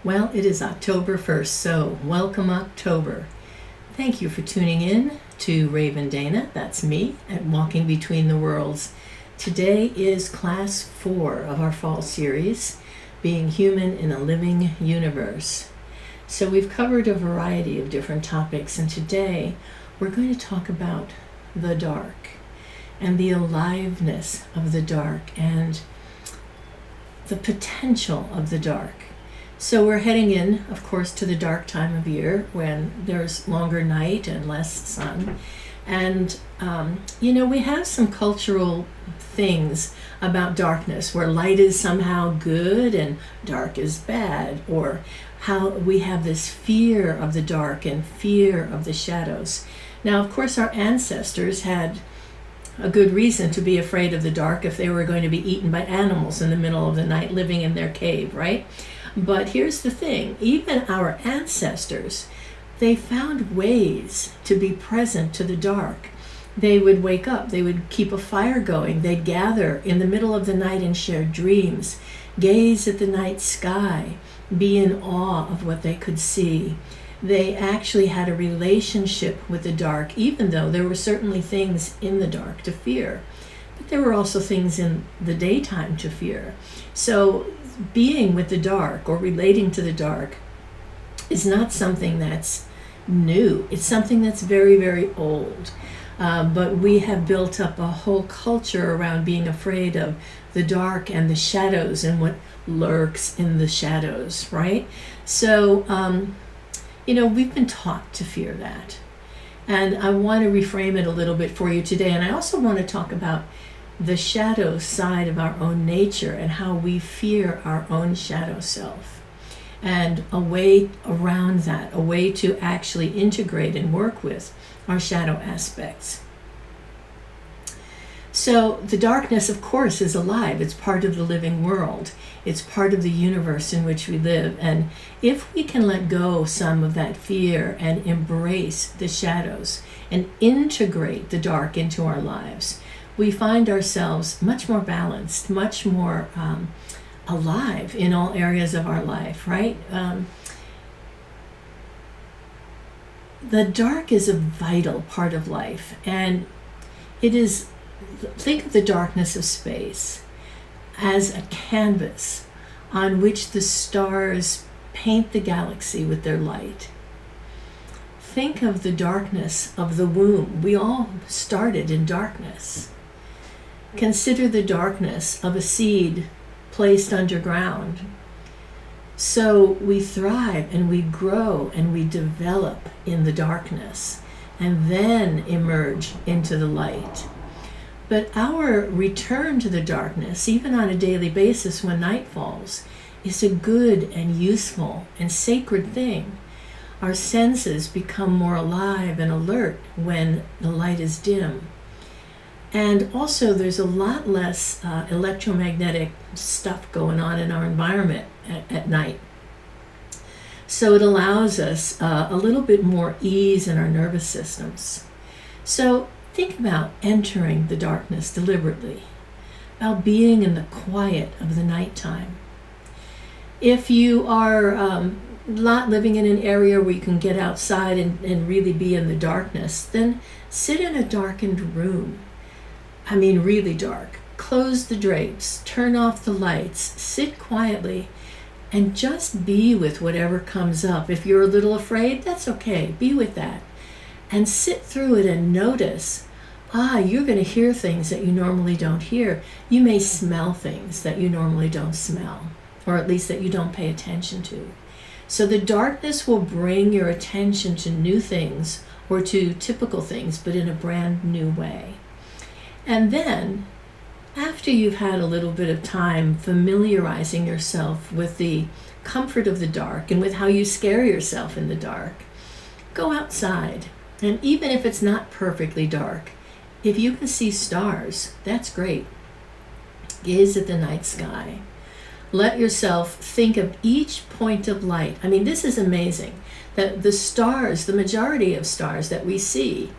Well, it is October 1st, so welcome October. Thank you for tuning in to Raven Dana, that's me, at Walking Between the Worlds. Today is Class 4 of our fall series, Being Human in a Living Universe. So we've covered a variety of different topics, and today we're going to talk about the dark and the aliveness of the dark and the potential of the dark. So we're heading in, of course, to the dark time of year when there's longer night and less sun. And, we have some cultural things about darkness where light is somehow good and dark is bad, or how we have this fear of the dark and fear of the shadows. Now, of course, our ancestors had a good reason to be afraid of the dark if they were going to be eaten by animals in the middle of the night living in their cave, right? But here's the thing, even our ancestors, they found ways to be present to the dark. They would wake up, they would keep a fire going, they'd gather in the middle of the night and share dreams, gaze at the night sky, be in awe of what they could see. They actually had a relationship with the dark, even though there were certainly things in the dark to fear. But there were also things in the daytime to fear. So being with the dark or relating to the dark is not something that's new. It's something that's very, very old. But we have built up a whole culture around being afraid of the dark and the shadows and what lurks in the shadows, right? So, we've been taught to fear that. And I want to reframe it a little bit for you today. And I also want to talk about the shadow side of our own nature and how we fear our own shadow self, and a way around that, a way to actually integrate and work with our shadow aspects. So the darkness, of course, is alive. It's part of the living world. It's part of the universe in which we live. And if we can let go some of that fear and embrace the shadows and integrate the dark into our lives, we find ourselves much more balanced, much more alive in all areas of our life, right? The dark is a vital part of life, and it is, think of the darkness of space as a canvas on which the stars paint the galaxy with their light. Think of the darkness of the womb. We all started in darkness. Consider the darkness of a seed placed underground. So we thrive and we grow and we develop in the darkness and then emerge into the light. But our return to the darkness, even on a daily basis when night falls, is a good and useful and sacred thing. Our senses become more alive and alert when the light is dim. And also there's a lot less electromagnetic stuff going on in our environment at night. So it allows us a little bit more ease in our nervous systems. So think about entering the darkness deliberately, about being in the quiet of the nighttime. If you are not living in an area where you can get outside and really be in the darkness, then sit in a darkened room. I mean, really dark. Close the drapes, turn off the lights, sit quietly, and just be with whatever comes up. If you're a little afraid, that's okay. Be with that. And sit through it and notice, you're going to hear things that you normally don't hear. You may smell things that you normally don't smell, or at least that you don't pay attention to. So the darkness will bring your attention to new things or to typical things, but in a brand new way. And then, after you've had a little bit of time familiarizing yourself with the comfort of the dark and with how you scare yourself in the dark, go outside. And even if it's not perfectly dark, if you can see stars, that's great. Gaze at the night sky. Let yourself think of each point of light. I mean, this is amazing, that the stars, the majority of stars that we see,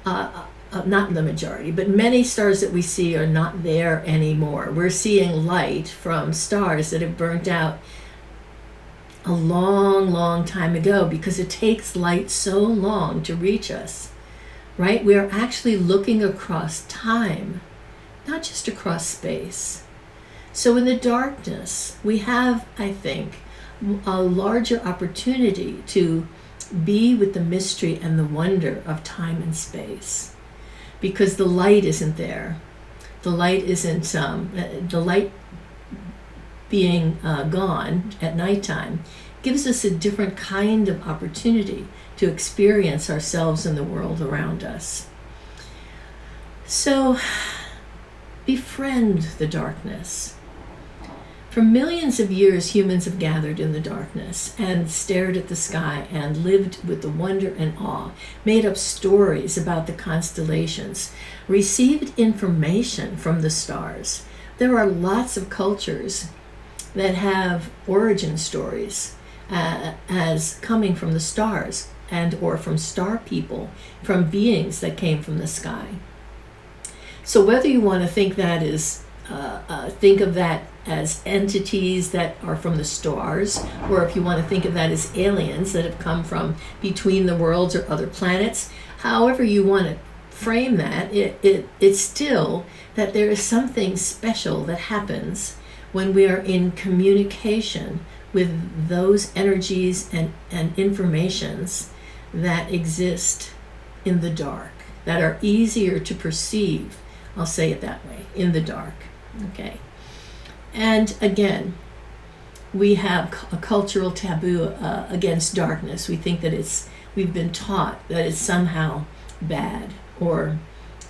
not the majority, but many stars that we see are not there anymore. We're seeing light from stars that have burnt out a long, long time ago, because it takes light so long to reach us, right? We are actually looking across time, not just across space. So in the darkness, we have, I think, a larger opportunity to be with the mystery and the wonder of time and space, because the light isn't there. The light isn't, the light being gone at nighttime gives us a different kind of opportunity to experience ourselves and the world around us. So, befriend the darkness. For millions of years, humans have gathered in the darkness and stared at the sky and lived with the wonder and awe, made up stories about the constellations, received information from the stars. There are lots of cultures that have origin stories as coming from the stars and or from star people, from beings that came from the sky. So whether you want to think that is think of that as entities that are from the stars, or if you want to think of that as aliens that have come from between the worlds or other planets, however you want to frame that, it's still that there is something special that happens when we are in communication with those energies and informations that exist in the dark, that are easier to perceive, I'll say it that way, in the dark. Okay. And again, we have a cultural taboo against darkness. We think that we've been taught that it's somehow bad or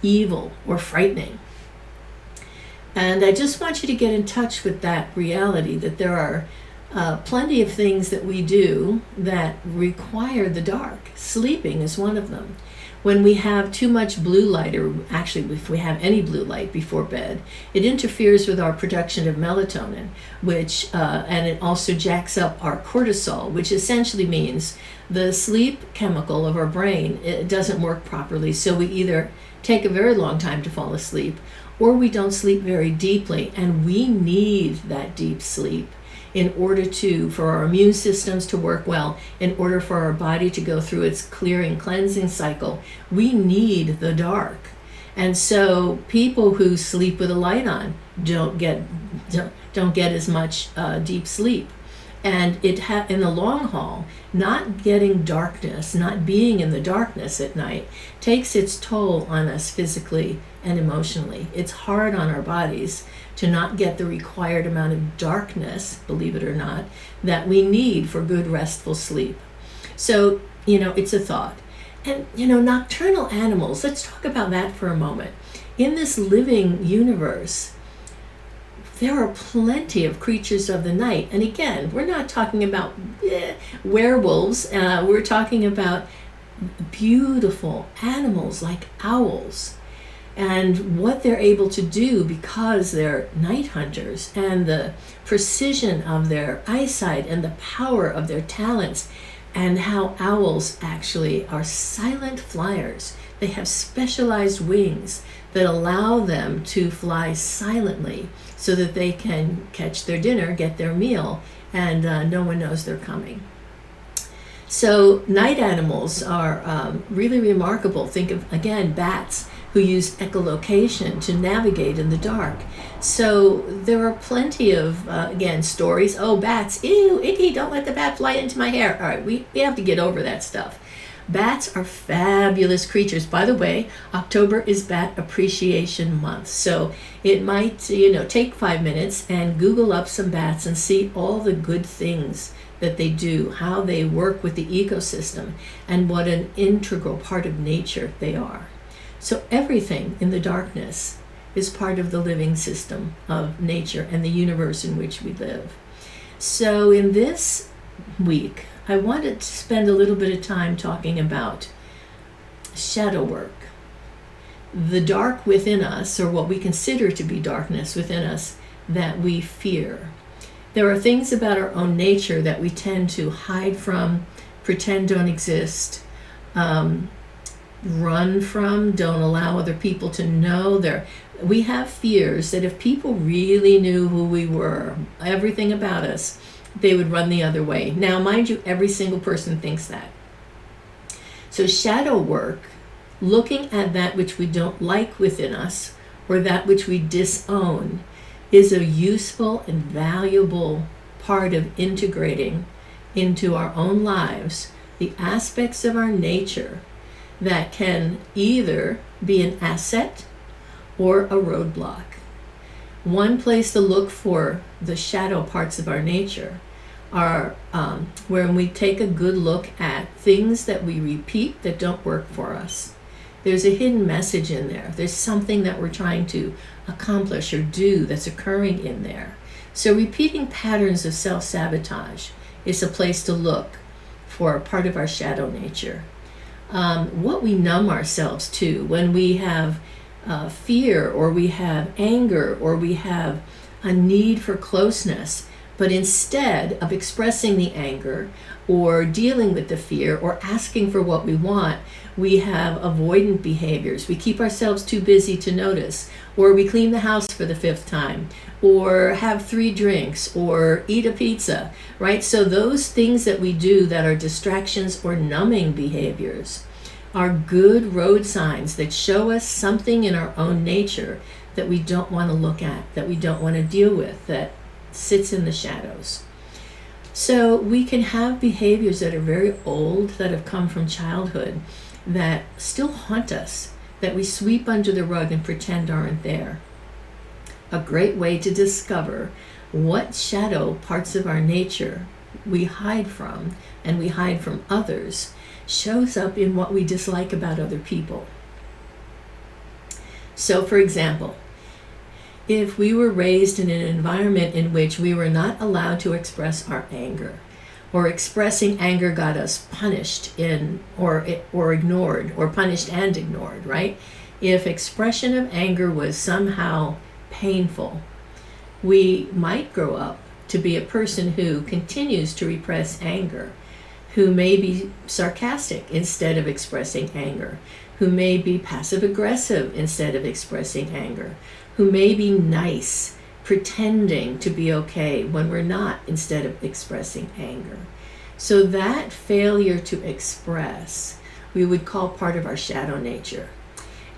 evil or frightening. And I just want you to get in touch with that reality, that there are plenty of things that we do that require the dark. Sleeping is one of them. When we have too much blue light, or actually if we have any blue light before bed, it interferes with our production of melatonin, which and it also jacks up our cortisol, which essentially means the sleep chemical of our brain, it doesn't work properly. So we either take a very long time to fall asleep, or we don't sleep very deeply, and we need that deep sleep in order for our immune systems to work well, in order for our body to go through its clearing, cleansing cycle. We need the dark. And so people who sleep with a light on don't get as much deep sleep. And in the long haul, not getting darkness, not being in the darkness at night, takes its toll on us physically and emotionally. It's hard on our bodies to not get the required amount of darkness, believe it or not, that we need for good restful sleep. So, it's a thought. And, nocturnal animals, let's talk about that for a moment. In this living universe, there are plenty of creatures of the night. And again, we're not talking about werewolves. We're talking about beautiful animals like owls, and what they're able to do because they're night hunters, and the precision of their eyesight and the power of their talents, and how owls actually are silent flyers. They have specialized wings that allow them to fly silently so that they can catch their dinner, get their meal, and no one knows they're coming. So night animals are really remarkable. Think of, again, bats who use echolocation to navigate in the dark. So there are plenty of, again, stories. Oh, bats, ew, icky, don't let the bat fly into my hair. All right, we have to get over that stuff. Bats are fabulous creatures. By the way, October is Bat Appreciation Month. So it might, take 5 minutes and Google up some bats and see all the good things that they do, how they work with the ecosystem, and what an integral part of nature they are. So everything in the darkness is part of the living system of nature and the universe in which we live. So in this week, I wanted to spend a little bit of time talking about shadow work, the dark within us, or what we consider to be darkness within us that we fear. There are things about our own nature that we tend to hide from, pretend don't exist, run from, don't allow other people to know. We have fears that if people really knew who we were, everything about us, they would run the other way. Now, mind you, every single person thinks that. So shadow work, looking at that which we don't like within us or that which we disown, is a useful and valuable part of integrating into our own lives the aspects of our nature that can either be an asset or a roadblock. One place to look for the shadow parts of our nature are when we take a good look at things that we repeat that don't work for us. There's a hidden message in there. There's something that we're trying to accomplish or do that's occurring in there. So repeating patterns of self-sabotage is a place to look for a part of our shadow nature. What we numb ourselves to when we have fear, or we have anger, or we have a need for closeness, but instead of expressing the anger or dealing with the fear or asking for what we want, we have avoidant behaviors. We keep ourselves too busy to notice, or we clean the house for the 5th time, or have 3 drinks, or eat a pizza, right? So those things that we do that are distractions or numbing behaviors are good road signs that show us something in our own nature that we don't want to look at, that we don't want to deal with, that sits in the shadows. So we can have behaviors that are very old, that have come from childhood, that still haunt us, that we sweep under the rug and pretend aren't there. A great way to discover what shadow parts of our nature we hide from, and we hide from others, shows up in what we dislike about other people. So, for example, if we were raised in an environment in which we were not allowed to express our anger, or expressing anger got us punished or ignored, or punished and ignored, right? If expression of anger was somehow painful, we might grow up to be a person who continues to repress anger, who may be sarcastic instead of expressing anger, who may be passive aggressive instead of expressing anger, who may be nice, pretending to be okay when we're not, instead of expressing anger. So that failure to express, we would call part of our shadow nature.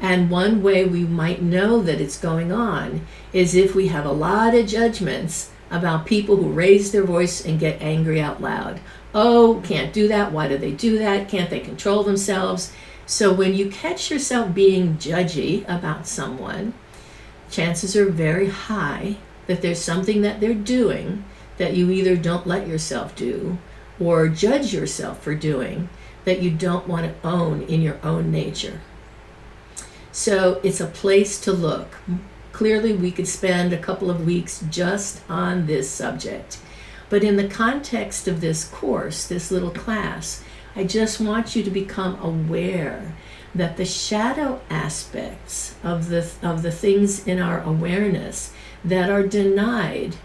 And one way we might know that it's going on is if we have a lot of judgments about people who raise their voice and get angry out loud. Oh, can't do that. Why do they do that? Can't they control themselves? So when you catch yourself being judgy about someone, chances are very high that there's something that they're doing that you either don't let yourself do or judge yourself for doing that you don't want to own in your own nature. So it's a place to look. Clearly, we could spend a couple of weeks just on this subject. But in the context of this course, this little class, I just want you to become aware that the shadow aspects of the things in our awareness that are denied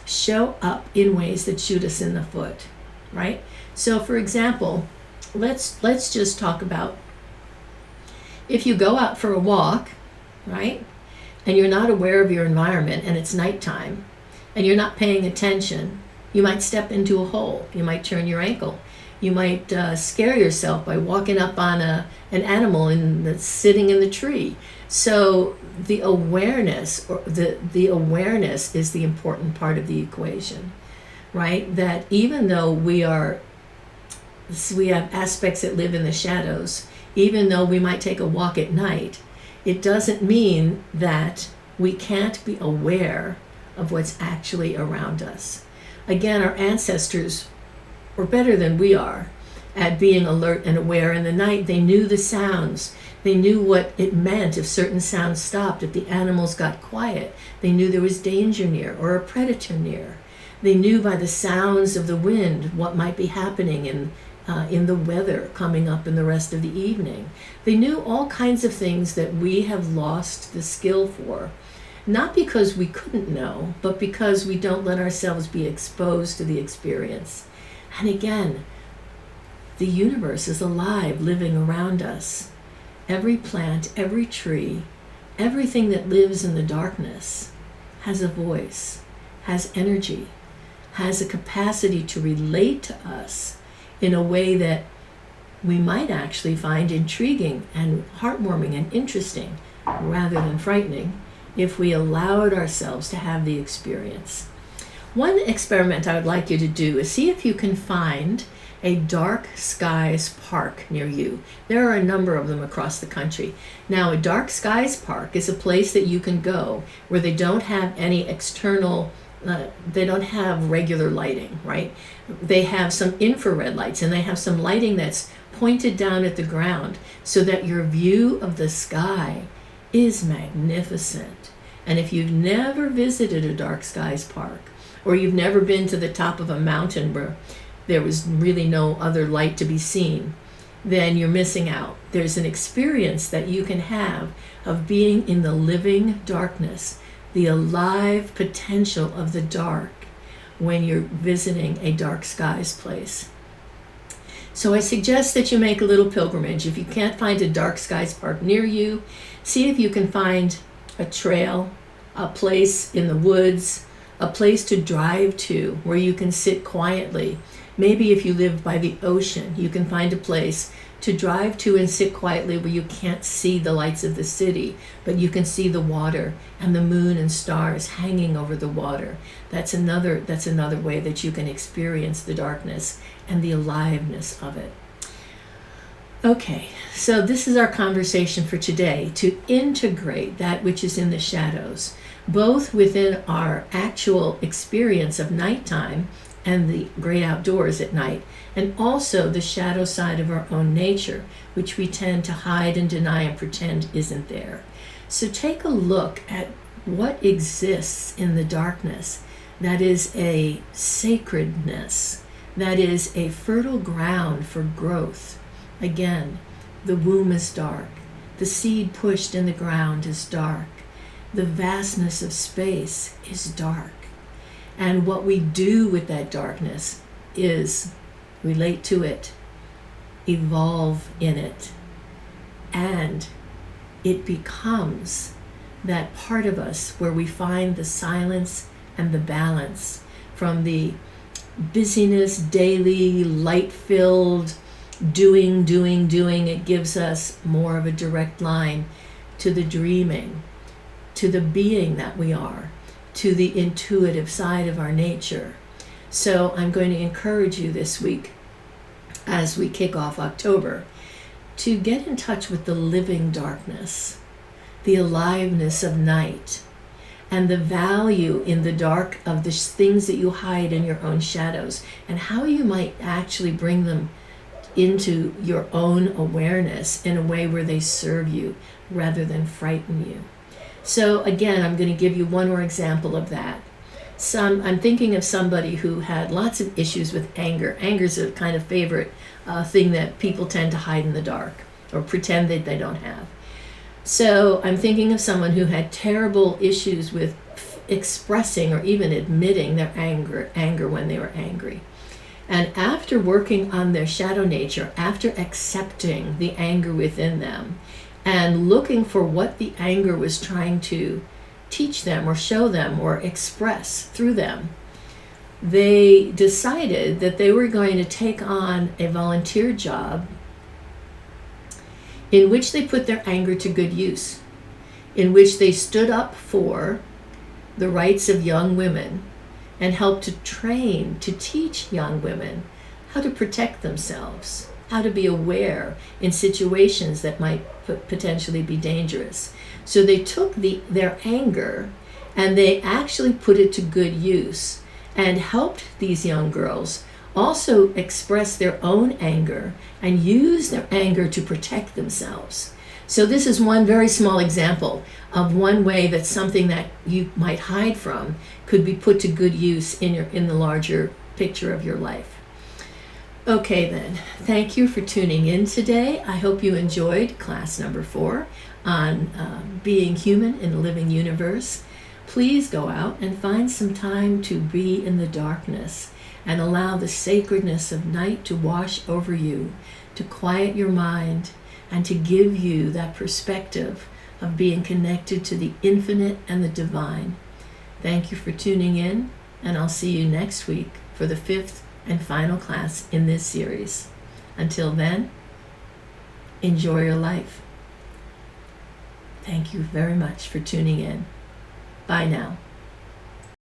show up in ways that shoot us in the foot, right? So for example, let's just talk about if you go out for a walk, right? And you're not aware of your environment and it's nighttime and you're not paying attention, you might step into a hole, you might turn your ankle. You might scare yourself by walking up on an animal that's sitting in the tree. So the awareness, or the awareness is the important part of the equation, right? That even though we have aspects that live in the shadows, even though we might take a walk at night, it doesn't mean that we can't be aware of what's actually around us. Again, our ancestors were better than we are at being alert and aware in the night. They knew the sounds. They knew what it meant if certain sounds stopped, if the animals got quiet. They knew there was danger near or a predator near. They knew by the sounds of the wind what might be happening in the weather coming up in the rest of the evening. They knew all kinds of things that we have lost the skill for. Not because we couldn't know, but because we don't let ourselves be exposed to the experience. And again, the universe is alive, living around us. Every plant, every tree, everything that lives in the darkness has a voice, has energy, has a capacity to relate to us in a way that we might actually find intriguing and heartwarming and interesting rather than frightening if we allowed ourselves to have the experience. One experiment I would like you to do is see if you can find a dark skies park near you. There are a number of them across the country. Now, a dark skies park is a place that you can go where they don't have any external, they don't have regular lighting, right? They have some infrared lights, and they have some lighting that's pointed down at the ground so that your view of the sky is magnificent. And if you've never visited a dark skies park, or you've never been to the top of a mountain where there was really no other light to be seen, then you're missing out. There's an experience that you can have of being in the living darkness, the alive potential of the dark when you're visiting a dark skies place. So I suggest that you make a little pilgrimage. If you can't find a dark skies park near you, see if you can find a trail, a place in the woods, a place to drive to where you can sit quietly. Maybe if you live by the ocean, you can find a place to drive to and sit quietly where you can't see the lights of the city, but you can see the water and the moon and stars hanging over the water. That's another way that you can experience the darkness and the aliveness of it. Okay, so this is our conversation for today, to integrate that which is in the shadows, both within our actual experience of nighttime and the great outdoors at night, and also the shadow side of our own nature, which we tend to hide and deny and pretend isn't there. So take a look at what exists in the darkness that is a sacredness, that is a fertile ground for growth. Again, the womb is dark. The seed pushed in the ground is dark. The vastness of space is dark. And what we do with that darkness is relate to it, evolve in it, and it becomes that part of us where we find the silence and the balance from the busyness, daily, light-filled, doing. It gives us more of a direct line to the dreaming, to the being that we are, to the intuitive side of our nature. So I'm going to encourage you this week, as we kick off October, to get in touch with the living darkness, the aliveness of night, and the value in the dark of the things that you hide in your own shadows, and how you might actually bring them into your own awareness in a way where they serve you rather than frighten you. So again, I'm going to give you one more example of that. I'm thinking of somebody who had lots of issues with anger. Anger is a kind of favorite thing that people tend to hide in the dark or pretend that they don't have. So I'm thinking of someone who had terrible issues with expressing or even admitting their anger when they were angry. And after working on their shadow nature, after accepting the anger within them, and looking for what the anger was trying to teach them or show them or express through them, they decided that they were going to take on a volunteer job in which they put their anger to good use, in which they stood up for the rights of young women and helped to train, to teach young women how to protect themselves, how to be aware in situations that might potentially be dangerous. So they took their anger and they actually put it to good use and helped these young girls also express their own anger and use their anger to protect themselves. So this is one very small example of one way that something that you might hide from could be put to good use in the larger picture of your life. Okay then, thank you for tuning in today. I hope you enjoyed class number 4 on being human in a living universe. Please go out and find some time to be in the darkness and allow the sacredness of night to wash over you, to quiet your mind, and to give you that perspective of being connected to the infinite and the divine. Thank you for tuning in. and I'll see you next week for the 5th and final class in this series. Until then, enjoy your life. Thank you very much for tuning in. Bye now.